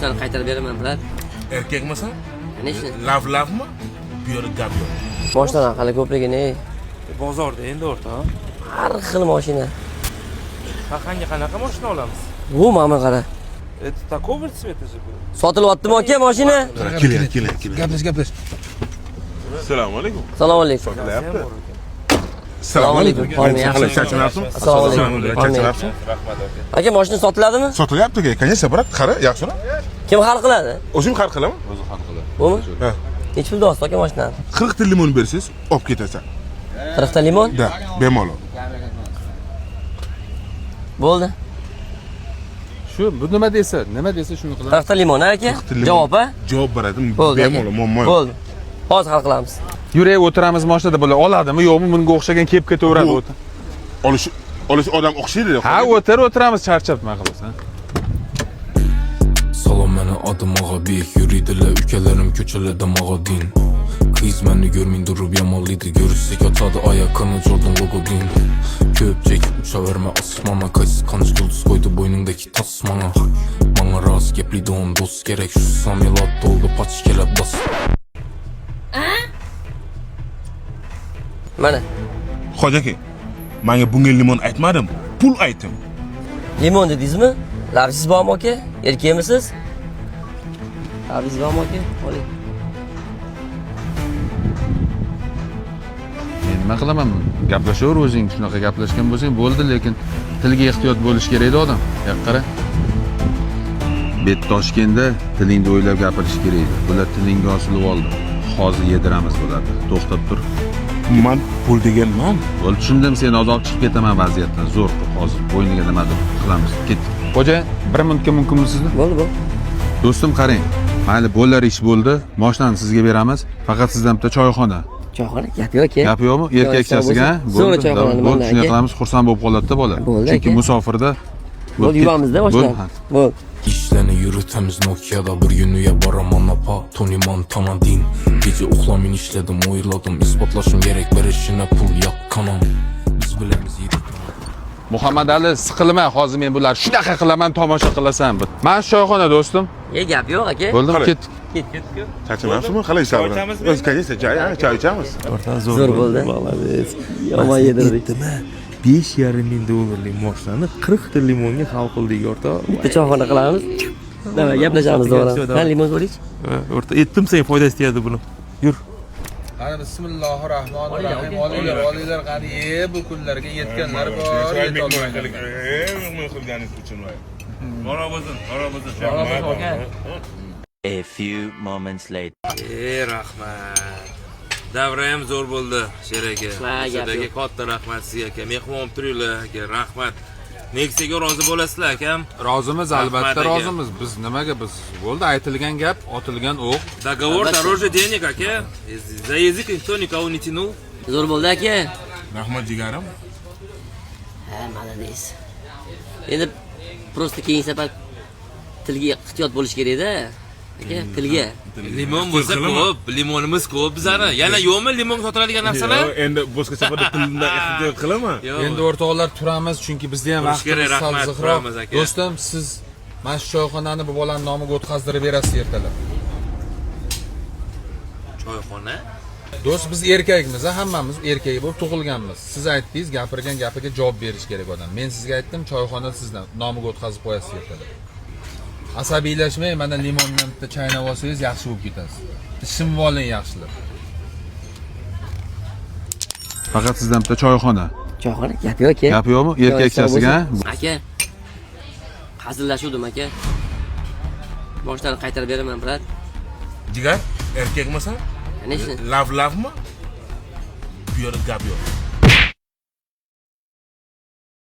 Boshdan qaytarib beraman, brat. Erkakmisan? Конечно. Lavmi? Bu yerda gap yo'q. Boshdan hali ko'prigini. Bozorda endi o'rta. Har xil mashina. Qaqanga qanaqa mashina olamiz? Bu mana qara. Это такого цвета же был. Sotilyaptimi aka mashina? Keling. Gaplash. Assalomu alaykum. Assalomu alaykum. Assalomu alaykum. Yaxshi. Charchanapsizmi? Assalomu alaykum. Charchanapsizmi? Aka mashina sotiladimi? Sotilyapti aka. Конечно, brat, qara, yaxshi. Kim hal qiladi? O'zim hal qilaman. O'zim hal qilaman. Bumi? Ha. Necha pul deyapsiz aka mashinani? 40 ta limon bersangiz, olib ketasan. 40 ta limon? Da, bemalol. Bo'ldi. Shu bu nima desa shuni qilamiz. 40 ta limon aka? Javob a? Javob beradim. Bo'ldi. Bemalol, muammo yo'q. Bo'ldi. Hozir hal qilamiz. Yurak o'tiramiz mashinada bo'la oladimi, yo'qmi? Bunga o'xshagan kelib ketaveradi o'ta. Olish odam o'xshaydi. Ha, o'tiramiz charchab nima qilasiz, ha? Salom meni adım Ağabek, yürüdüler ülkelerim köçelerde mağadin. Kız beni görmeyin durup yamalıydı, görürsek atadı ayakını Jordan logo din. Köpçek uçaverme asmana, kaysız kanış yıldız koydu boynundaki tasmana. Bana razı gepliydi on dost gerek, şu samilat doldu paç kelep bas. Mana. Xo'jaki, menga bunga limon aytmadim, pul aytdim. Limon dedingizmi? Labsiz bormi aka? Erkakmisiz? Labsiz bormi aka? Oling. Men nima qilaman? Gaplashaver o'zing, shunaqa gaplashgan bo'lsang bo'ldi, lekin tilga ehtiyot bo'lish kerak-da odam. Yo'q, qara. Bet Toshkentda tilingni o'ylab gapirish kerak. Bular tilingga osilib oldi. Hozir yediramiz bularni. To'xtab tur. Men pul deganman. Bo'ldi, tushundim, sen ozod chiqib ketaman vaziyatdan. Zo'r hozir bo'yniga nimadir qilamiz. Ket. Xo'ja, 1 minutga mumkinmisizmi? Bo'ldi. Do'stim, qarang. Mayli, bo'lar ish bo'ldi. Mashinani sizga beramiz. Faqat sizdan bitta choyxona. Choyxona gap yo'q aka. Gap yo'qmi? Erkakchasiga, ha? Zo'r choyxonani bo'ldi. Shunday qilamiz, xursand bo'lib qoladi-da bola. Chunki musofirda bo'ldi, yuvamizda boshdan. Bo'ldi. İşlerini yürütemiz Nokia'da bir günlüğe baraman apa Tony Montana din. Gece uhlamin işledim oyladım ispatlaşım gerek verişine pul yak kanam. Biz bilemiz yedik. Muhammad Ali, siqilma, hozir men bular shunaqa qilaman, tomosha qilasan. Mana shu choyxona do'stim. Gap yo'q aka. Bo'ldimi? Ketdik. Charchamayapsizmi? Qalay savr? O'z конечно, choy ichamiz. Zo'r bo'ldi. Yomon yedirdik. 5,5 ming dollarlik mashinani 40 ta limonga hal qildik o'rta. Bitta choyxona qilamiz. Nima gaplashamiz to'g'ri. Ha, limon bo'ling. O'rta etdim sen foydasi tegadi buni. Yur. Qani bismillahirrohmanirrohim. Olinglar qani bu kunlarga yetganlar bor, yetolmaydi. Men qilganingiz uchun voy. A few moments later. Rahmat. Davra ham zo'r bo'ldi, Sher aka. Sizlarga katta rahmat sizga aka. Mehmon olib turinglar aka. Rahmat. Nexia'ga rozi bo'lasizlar akam. Rozimiz, albatta rozimiz. Biz nimaga biz bo'ldi, aytilgan gap, otilgan o'q. Договор дороже денег aka. За язык никто никого не тянул. Zo'r bo'ldi aka. Rahmat jigarim. Ha, malades. Endi просто keyingi safar tilga ehtiyot bo'lish kerak-da. Aka, tilga. Limon bo'lsa ko'p, limonimiz ko'p bizani. Yana yo'qmi limon sotiladigan narsalar? Endi boshqa safarda tilda ehtiyot qilaman. Endi o'rtoqlar turamiz, chunki bizda ham vaqtimiz sal ziqroq. Do'stim, siz mana shu choyxonani bu bolaning nomiga o'tkazdirib berasiz ertalab. Choyxona? Do'st, biz erkakmiz, hammamiz erkak bo'lib tug'ilganmiz. Siz aytdingiz, gapirgan gapiga javob berish kerak odam. Men sizga aytdim, choyxona sizdan nomiga o'tkazib qo'yasiz ertalab. Asabiylashmay, mana limondan bitta chaynab olsangiz yaxshi bo'lib ketasiz. Ishimni oling yaxshilab. Faqat sizdan bitta choyxona. Choyxona gap yo'q aka. Gap yo'qmi? Erkakchasiga, aka. Hazillashuvdim aka. Boshdan qaytarib beraman, brat. Jigar, erkakmisan? Конечно. Lavmi? Bu yerda gap yo'q.